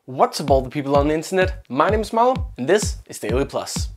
What's up all the people on the internet? My name is Marlo and this is DailyPlus.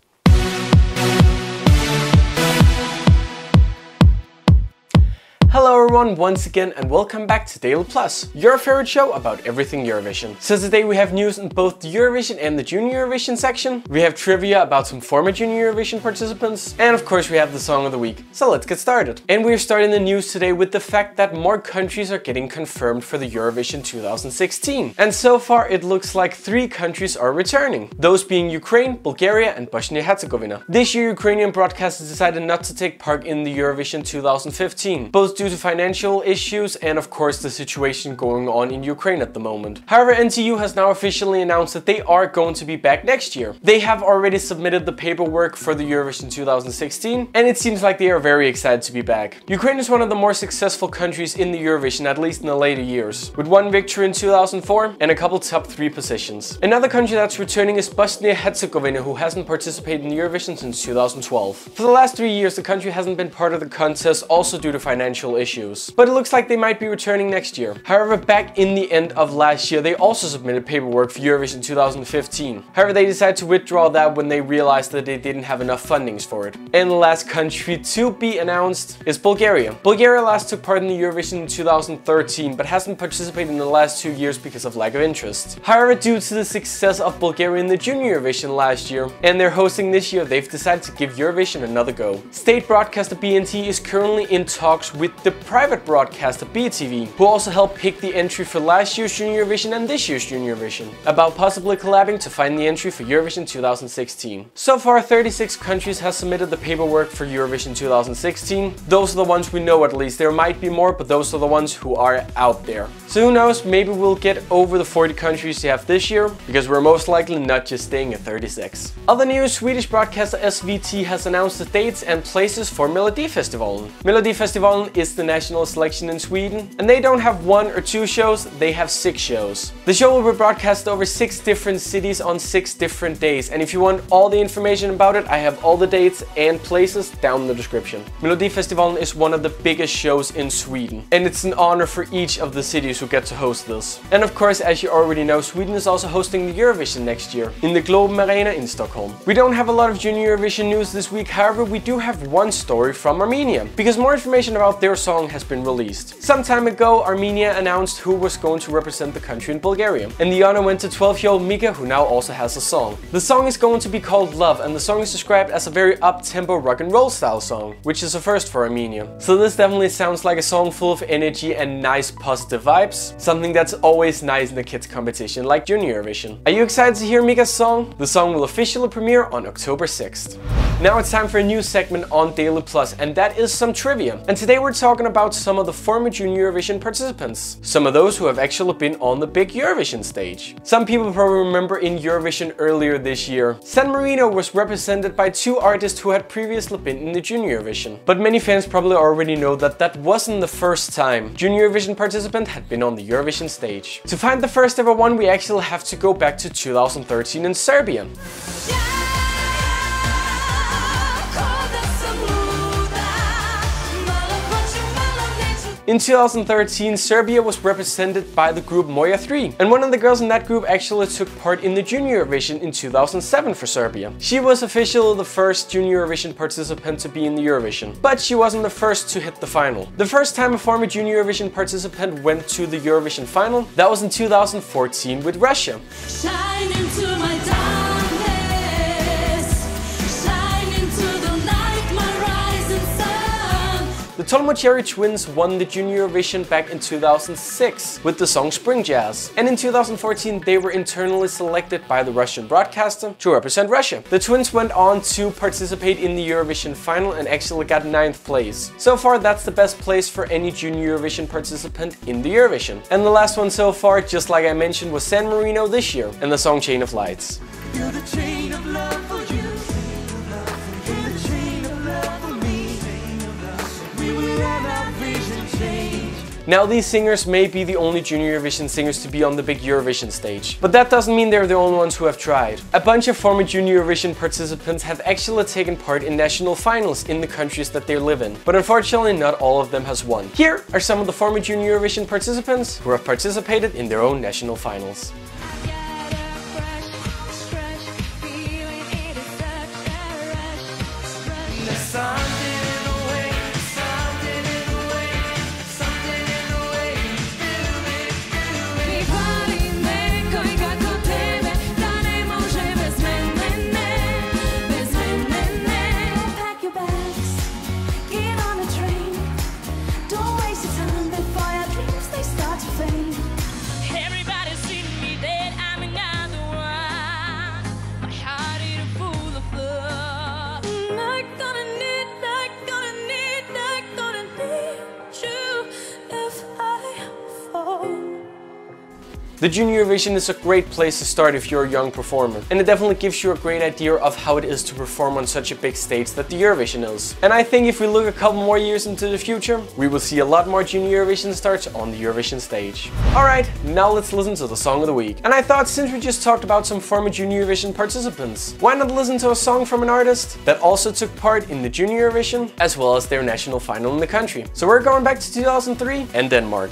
Hello everyone once again and welcome back to DailyPlus, your favorite show about everything Eurovision. So today we have news in both the Eurovision and the Junior Eurovision section. We have trivia about some former Junior Eurovision participants, and of course we have the song of the week. So let's get started. And we're starting the news today with the fact that more countries are getting confirmed for the Eurovision 2016. And so far it looks like 3 countries are returning, those being Ukraine, Bulgaria and Bosnia-Herzegovina. This year Ukrainian broadcasters decided not to take part in the Eurovision 2015, both due to financial issues and of course the situation going on in Ukraine at the moment. However, NTU has now officially announced that they are going to be back next year. They have already submitted the paperwork for the Eurovision 2016 and it seems like they are very excited to be back. Ukraine is one of the more successful countries in the Eurovision, at least in the later years, with 1 victory in 2004 and a couple top 3 positions. Another country that's returning is Bosnia-Herzegovina, who hasn't participated in the Eurovision since 2012. For the last 3 years the country hasn't been part of the contest, also due to financial issues. But it looks like they might be returning next year. However, back in the end of last year, they also submitted paperwork for Eurovision 2015. However, they decided to withdraw that when they realized that they didn't have enough fundings for it. And the last country to be announced is Bulgaria. Bulgaria last took part in the Eurovision in 2013, but hasn't participated in the last 2 years because of lack of interest. However, due to the success of Bulgaria in the Junior Eurovision last year, and they're hosting this year, they've decided to give Eurovision another go. State broadcaster BNT is currently in talks with the private broadcaster BTV, who also helped pick the entry for last year's Junior Eurovision and this year's Junior Eurovision, about possibly collabing to find the entry for Eurovision 2016. So far, 36 countries have submitted the paperwork for Eurovision 2016. Those are the ones we know at least. There might be more, but those are the ones who are out there. So who knows, maybe we'll get over the 40 countries we have this year, because we're most likely not just staying at 36. Other news, Swedish broadcaster SVT has announced the dates and places for Melodifestivalen. Melodifestivalen is the national selection in Sweden, and they don't have 1 or 2 shows, they have 6 shows. The show will be broadcast over 6 different cities on 6 different days, and if you want all the information about it, I have all the dates and places down in the description. Melodifestivalen is one of the biggest shows in Sweden, and it's an honor for each of the cities who get to host this. And of course, as you already know, Sweden is also hosting the Eurovision next year in the Globen Arena in Stockholm. We don't have a lot of Junior Eurovision news this week, however, we do have one story from Armenia, because more information about their song has been released. Some time ago, Armenia announced who was going to represent the country in Bulgaria, and the honor went to 12-year-old Mika, who now also has a song. The song is going to be called Love, and the song is described as a very up-tempo rock and roll style song, which is a first for Armenia. So this definitely sounds like a song full of energy and nice positive vibes, something that's always nice in a kids competition like Junior Eurovision. Are you excited to hear Mika's song? The song will officially premiere on October 6th. Now it's time for a new segment on DailyPlus, and that is some trivia. And today we're talking about some of the former Junior Eurovision participants. Some of those who have actually been on the big Eurovision stage. Some people probably remember in Eurovision earlier this year, San Marino was represented by 2 artists who had previously been in the Junior Eurovision. But many fans probably already know that that wasn't the first time Junior Eurovision participant had been on the Eurovision stage. To find the first ever one, we actually have to go back to 2013 in Serbia. In 2013, Serbia was represented by the group Moja 3, and one of the girls in that group actually took part in the Junior Eurovision in 2007 for Serbia. She was officially the first Junior Eurovision participant to be in the Eurovision, but she wasn't the first to hit the final. The first time a former Junior Eurovision participant went to the Eurovision final, that was in 2014 with Russia. Shine into my The Tolmocheri twins won the Junior Eurovision back in 2006 with the song Spring Jazz, and in 2014 they were internally selected by the Russian broadcaster to represent Russia. The twins went on to participate in the Eurovision final and actually got 9th place. So far that's the best place for any Junior Eurovision participant in the Eurovision. And the last one so far, just like I mentioned, was San Marino this year and the song Chain of Lights. You're the chain of love for you. Now these singers may be the only Junior Eurovision singers to be on the big Eurovision stage, but that doesn't mean they're the only ones who have tried. A bunch of former Junior Eurovision participants have actually taken part in national finals in the countries that they live in, but unfortunately not all of them has won. Here are some of the former Junior Eurovision participants who have participated in their own national finals. The Junior Eurovision is a great place to start if you're a young performer, and it definitely gives you a great idea of how it is to perform on such a big stage that the Eurovision is. And I think if we look a couple more years into the future, we will see a lot more Junior Eurovision stars on the Eurovision stage. Alright, now let's listen to the song of the week. And I thought, since we just talked about some former Junior Eurovision participants, why not listen to a song from an artist that also took part in the Junior Eurovision as well as their national final in the country. So we're going back to 2003 and Denmark.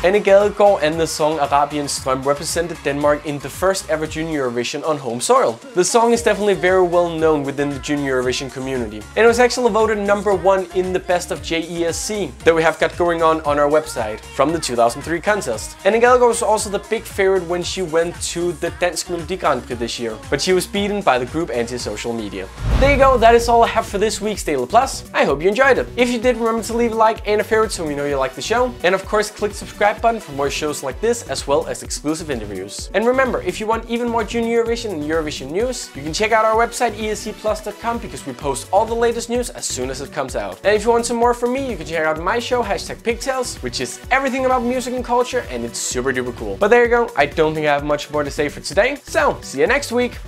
Anne Gadegaard and the song Arabian Strøm represented Denmark in the first ever Junior Eurovision on home soil. The song is definitely very well known within the Junior Eurovision community, and it was actually voted #1 in the Best of JESC that we have got going on our website from the 2003 contest. Anne Gadegaard was also the big favorite when she went to the Dansk Melodi Grand Prix this year, but she was beaten by the group Anti-Social Media. There you go, that is all I have for this week's DailyPlus. I hope you enjoyed it. If you did, remember to leave a like and a favorite so we know you like the show, and of course click the subscribe button for more shows like this as well as exclusive interviews. And remember, if you want even more Junior Eurovision and Eurovision news, you can check out our website esc-plus.com because we post all the latest news as soon as it comes out. And if you want some more from me, you can check out my show #Pigtails, which is everything about music and culture, and it's super duper cool. But there you go, I don't think I have much more to say for today, so see you next week.